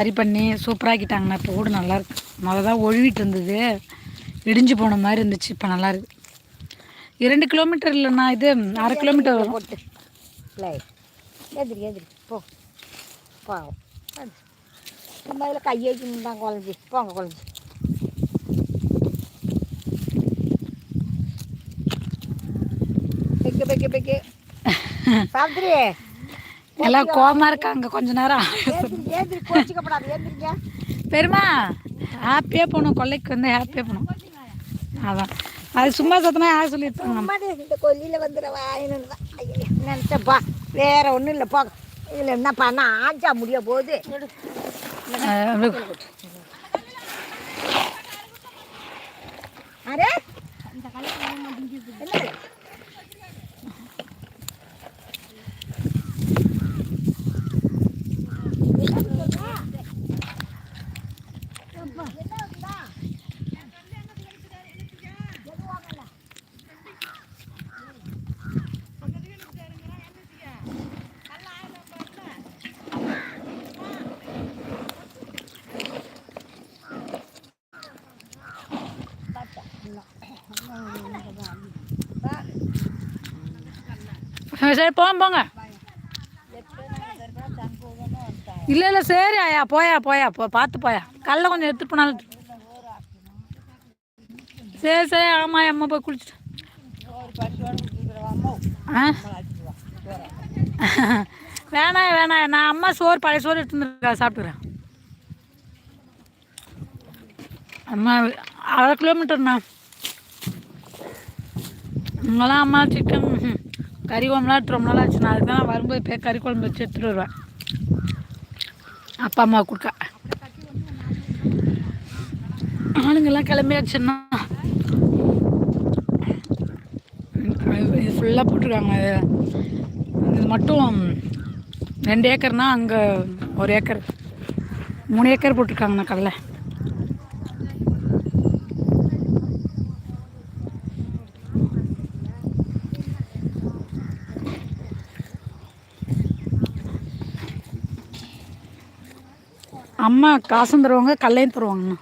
சரி பண்ணி சூப்பராகிட்டாங்கண்ணா. இப்போ கூட நல்லாயிருக்கு. மொதல் தான் ஒழுவிட்டு இருந்தது, இடிஞ்சு போன மாதிரி இருந்துச்சு. இப்போ நல்லாயிருக்கு. 2 கிலோமீட்டர் இல்லைண்ணா, இது 1/2 கிலோமீட்டர் வரும். போட்டு எதிரி எதிரி போ பாவம் சும்மா இதில் கையை தான் குழஞ்சி போங்க குழஞ்சி. பெக்கு பெக்கு பெக்கு சாப்பிட்றி எல்லாம் கோவமா இருக்காங்க. கொஞ்ச நேரம் ஏந்திரி கோச்சிக்கப்படாது. ஏந்திரிங்க பெருமா. ஹாப்பியாக போகணும், கொல்லைக்கு வந்து ஹாப்பியாக போகணும். அதான் அது சும்மா சத்தமாக யார் சொல்லியிருப்பாங்க. இந்த கொல்லியில் வந்துடுவா நினச்சப்பா, வேற ஒன்றும் இல்லை. போக இதில் என்ன பண்ண ஆஞ்சா முடிய போகுது. அரே இந்த கலக்கு சரி போங்க. இல்லை இல்லை சரி ஆயா, போயா பார்த்து போயா. கல்ல கொஞ்சம் எடுத்துட்டு போனாலும் சரி. ஆமாம் அம்மா போய் குளிச்சுட்டு வேணாம். நான் அம்மா சோறு பழைய சோறு எடுத்துருக்கா சாப்பிட்டுக்கிறேன். அம்மா 1/2 கிலோமீட்டர்ண்ணா. இங்கெல்லாம் அம்மா சிக்கன் கறி குழம்புலாம் எடுத்து ரொம்ப நாள் ஆச்சு. நான் அதுக்கு தான் வரும்போது போய் கறி குழம்பு வச்சு எடுத்துகிட்டு வருவேன் அப்பா அம்மா கொடுக்க. ஆளுங்கெல்லாம் கிளம்பியாச்சுன்னா இது ஃபுல்லாக போட்டிருக்காங்க. இது மட்டும் 2 ஏக்கர்னால் அங்கே 1 ஏக்கர் 3 ஏக்கர் போட்டிருக்காங்கண்ணா கடலை. அம்மா காசும் தருவாங்க, கடலையும் தருவாங்கண்ணா.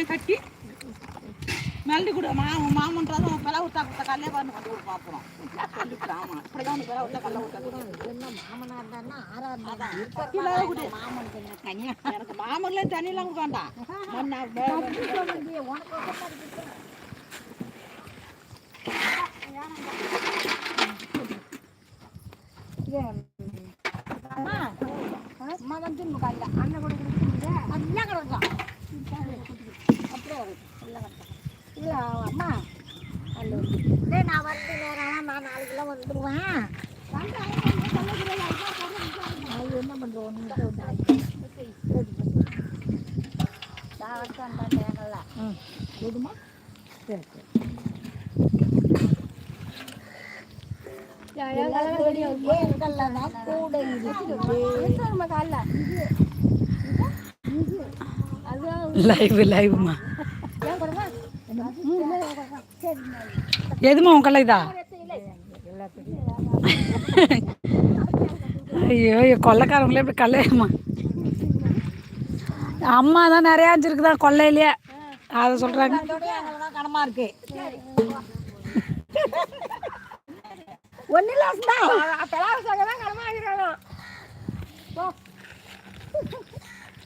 கட்டி மல்லி கூட மாமன்றாலும் பிள விட்டா கொடுத்த கல்லே வந்து கொண்டு கொடுப்போம். அப்புறம் ஆமாம் இப்படிதான் பிள விட்டா கல்ல விட்டா என்ன மாமனாக இருந்தான்னா எனக்கு மாமன்லேயே தண்ணியெல்லாம் கொடுக்க வேண்டாம். அம்மா வந்து காலைல அண்ணன் கூட கொடுக்குறீங்க எல்லாம் கிடக்கும் அப்படியே இல்லை அம்மா அல்ல நான் வந்து நேரம் நான் 4 கிலோ வந்துடுவேன். அது என்ன பண்ணுறோம் தேங்கல்ல எதுமா சரி லைவ்மா எதுமா உன் கல்லை இதா? ஐயோ கொள்ளைக்காரங்களே இப்படி கல்லையுமா. அம்மா தான் நிறையா இருந்துருக்குதான் கொள்ளையிலேயே, அதை சொல்கிறாங்க. கனமா இருக்கு ஒன்றும் தான் கனமா ஆகிறானோ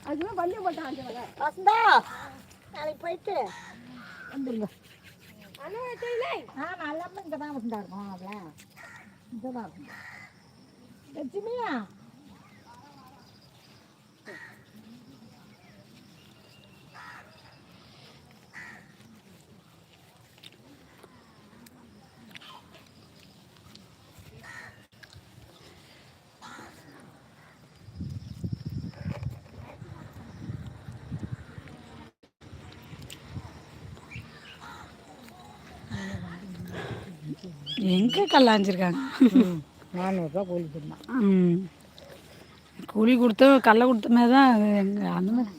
அதுவும் பஞ்சம் போட்டான் வசந்தா. நாளைக்கு போயிட்டு வந்துடுங்க. நல்லா இங்கே தான் வசந்தா இருக்கும். அதில் இங்கே தான் இருக்கும் லட்சுமியா. எங்கே கல்லாஞ்சிருக்காங்க. 400 ரூபா கூலி கொடுத்தான். கூலி கொடுத்த கடலை கொடுத்த மாதிரி தான் எங்கள் அந்த மாதிரி.